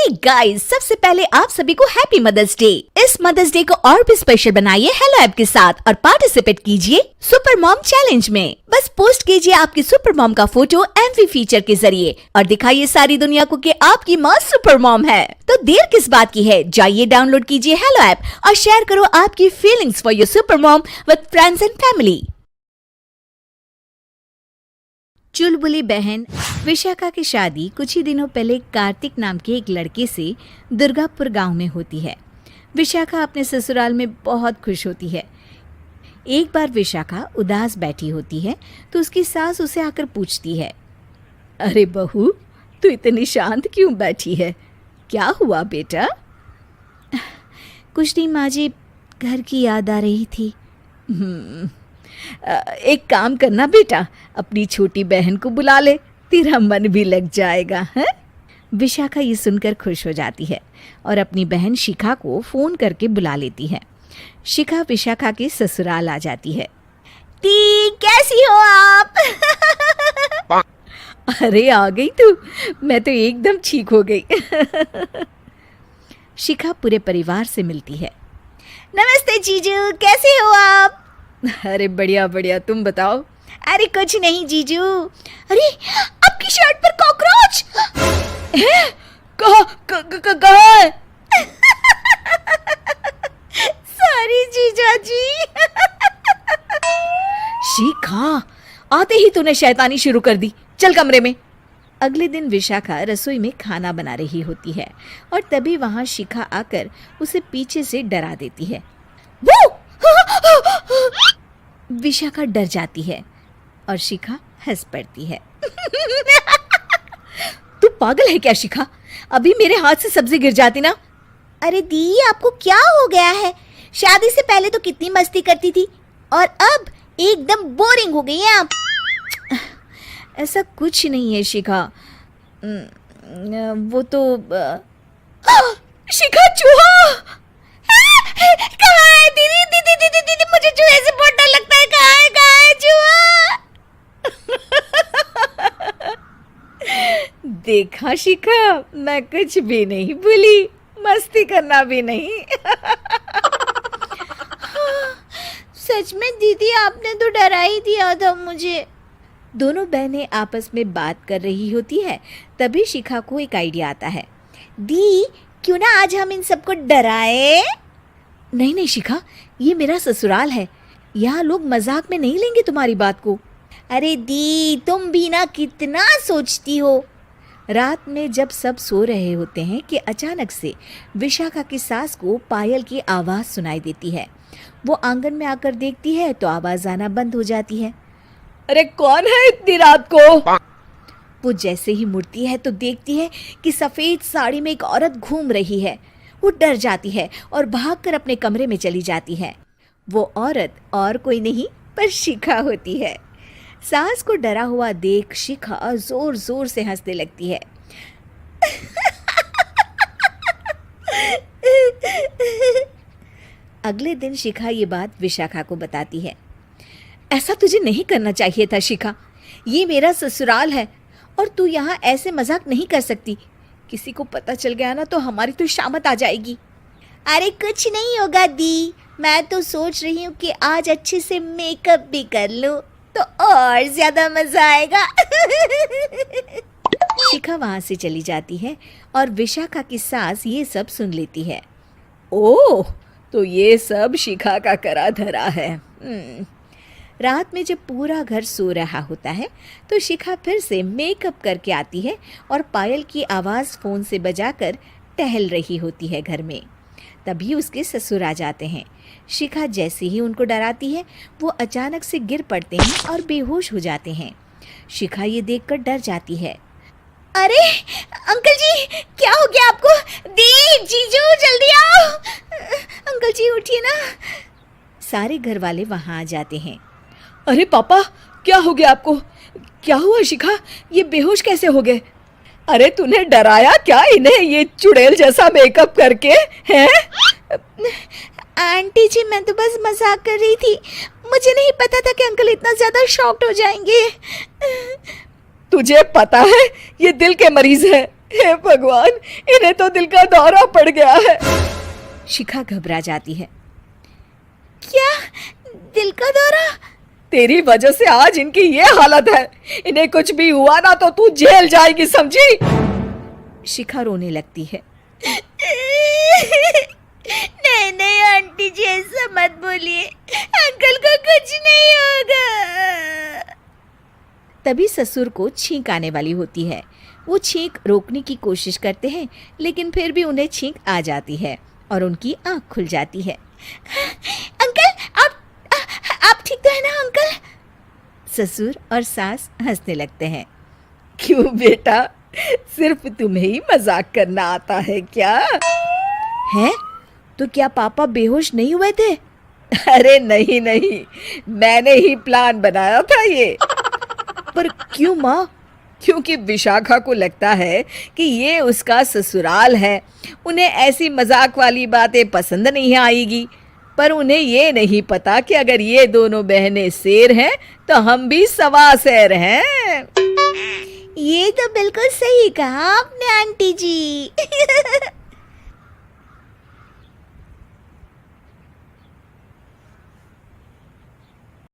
Hey guys, सबसे पहले आप सभी को हैप्पी मदर्स डे। इस मदर्स डे को और भी स्पेशल बनाइए हेलो ऐप के साथ और पार्टिसिपेट कीजिए सुपर मॉम चैलेंज में। बस पोस्ट कीजिए आपकी सुपर मॉम का फोटो एमवी फीचर के जरिए और दिखाइए सारी दुनिया को कि आपकी माँ सुपर मॉम है। तो देर किस बात की है, जाइए डाउनलोड कीजिए हेलो ऐप और शेयर करो आपकी feelings for your super mom with friends and family. चुलबुली बहन विशाखा की शादी कुछ ही दिनों पहले कार्तिक नाम के एक लड़के से दुर्गापुर गांव में होती है। विशाखा अपने ससुराल में बहुत खुश होती है। एक बार विशाखा उदास बैठी होती है तो उसकी सास उसे आकर पूछती है, अरे बहू, तू इतनी शांत क्यों बैठी है? क्या हुआ बेटा? कुछ नहीं माँ जी, घर की याद आ रही थी। एक काम करना बेटा, अपनी छोटी बहन को बुला ले, तेरा मन भी लग जाएगा है? विशाखा ये सुनकर खुश हो जाती है और अपनी बहन शिखा को फोन करके बुला लेती है। शिखा विशाखा के ससुराल आ जाती है। ती, कैसी हो आप? अरे आ गई तू, मैं तो एकदम ठीक हो गई। शिखा पूरे परिवार से मिलती है। नमस्ते जीजू, कैसे हो आप? अरे बढ़िया बढ़िया, तुम बताओ। अरे कुछ नहीं जीजू। अरे आपकी शर्ट पर कॉकरोच है? कहाँ है? सॉरी जीजा जी। शिखा, आते ही तूने शैतानी शुरू कर दी, चल कमरे में। अगले दिन विशाखा रसोई में खाना बना रही होती है और तभी वहां शिखा आकर उसे पीछे से डरा देती है। वो विशाखा डर जाती है और शिखा हंस पड़ती है। तू पागल है क्या शिखा? अभी मेरे हाथ से सब्जी गिर जाती ना। अरे दी, आपको क्या हो गया है? शादी से पहले तो कितनी मस्ती करती थी और अब एकदम बोरिंग हो गई है आप। ऐसा कुछ नहीं है शिखा, वो तो शिखा, चूहा कहाँ है? दीदी दीदी दीदी दीदी, मुझे चूहे से बहुत डर लगता है। कहाँ है चूहा? देखा शिखा, मैं कुछ भी नहीं भूली, मस्ती करना भी नहीं। सच में दीदी, आपने तो डरा ही दिया था मुझे। दोनों बहनें आपस में बात कर रही होती है, तभी शिखा को एक आइडिया आता है। दी, क्यों ना आज हम इन सबको डराए? नहीं नहीं शिखा, ये मेरा ससुराल है, यहाँ लोग मजाक में नहीं लेंगे तुम्हारी बात को। अरे दी, तुम भी ना कितना सोचती हो। रात में जब सब सो रहे होते हैं कि अचानक से विशाखा की सास को पायल की आवाज़ सुनाई देती है। वो आंगन में आकर देखती है तो आवाज़ आना बंद हो जाती है। अरे कौन है इतनी रात को? वो जैसे ही मुड़ती है तो देखती है कि सफ़ेद साड़ी में एक औरत घूम रही है। वो डर जाती है और भागकर अपने कमरे में चली जाती है। वो औरत और कोई नहीं पर शिखा होती है। सास को डरा हुआ देख शिखा जोर जोर से हंसने लगती है। अगले दिन शिखा ये बात विशाखा को बताती है। ऐसा तुझे नहीं करना चाहिए था शिखा, ये मेरा ससुराल है और तू यहाँ ऐसे मजाक नहीं कर सकती। किसी को पता चल गया ना तो हमारी तो शामत आ जाएगी। अरे कुछ नहीं होगा दी, मैं तो सोच रही हूँ कि आज अच्छे से मेकअप भी कर लूँ तो और ज्यादा मजा आएगा। शिखा वहां से चली जाती है और विशाखा की सास ये सब सुन लेती है। ओह, तो ये सब शिखा का करा धरा है। रात में जब पूरा घर सो रहा होता है तो शिखा फिर से मेकअप करके आती है और पायल की आवाज़ फ़ोन से बजाकर टहल रही होती है घर में। तभी उसके ससुर आ जाते हैं। शिखा जैसे ही उनको डराती है वो अचानक से गिर पड़ते हैं और बेहोश हो जाते हैं। शिखा ये देखकर डर जाती है। अरे अंकल जी, क्या हो गया आपको? दी, जीजू, जल्दी आओ। अंकल जी उठिए ना। सारे घर वाले वहाँ आ जाते हैं। अरे पापा, क्या हो गया आपको? क्या हुआ शिखा, ये बेहोश कैसे हो गए? अरे तूने डराया क्या इन्हें ये चुड़ैल जैसा मेकअप करके? हैं? आंटी जी, मैं तो बस मजाक कर रही थी, मुझे नहीं पता था कि अंकल इतना ज्यादा शॉक्ड हो जाएंगे। तुझे पता है ये दिल के मरीज है, हे भगवान, इन्हें तो दिल का दौरा पड़ गया है। शिखा घबरा जाती है। क्या दिल का दौरा? तेरी वजह से आज इनकी ये हालत है। इन्हें कुछ भी हुआ ना तो तू जेल जाएगी, समझी? शिखा रोने लगती है। नहीं नहीं आंटी जी, ऐसा मत बोलिए, अंकल को कुछ नहीं होगा। तभी ससुर को छींक आने वाली होती है। वो छींक रोकने की कोशिश करते हैं, लेकिन फिर भी उन्हें छींक आ जाती है और उनकी आंख खुल जाती है। अंकल, आप ठीक तो है ना अंकल? ससुर और सास हंसने लगते हैं। क्यों बेटा, सिर्फ तुम्हें ही मजाक करना आता है क्या? है तो क्या पापा बेहोश नहीं हुए थे? अरे नहीं नहीं, मैंने ही प्लान बनाया था ये। पर क्यों माँ? क्योंकि विशाखा को लगता है कि ये उसका ससुराल है, उन्हें ऐसी मजाक वाली बातें पसंद नहीं आएगी। पर उन्हें ये नहीं पता कि अगर ये दोनों बहनें शेर हैं तो हम भी सवा शेर हैं। ये तो बिल्कुल सही कहा आपने आंटी जी।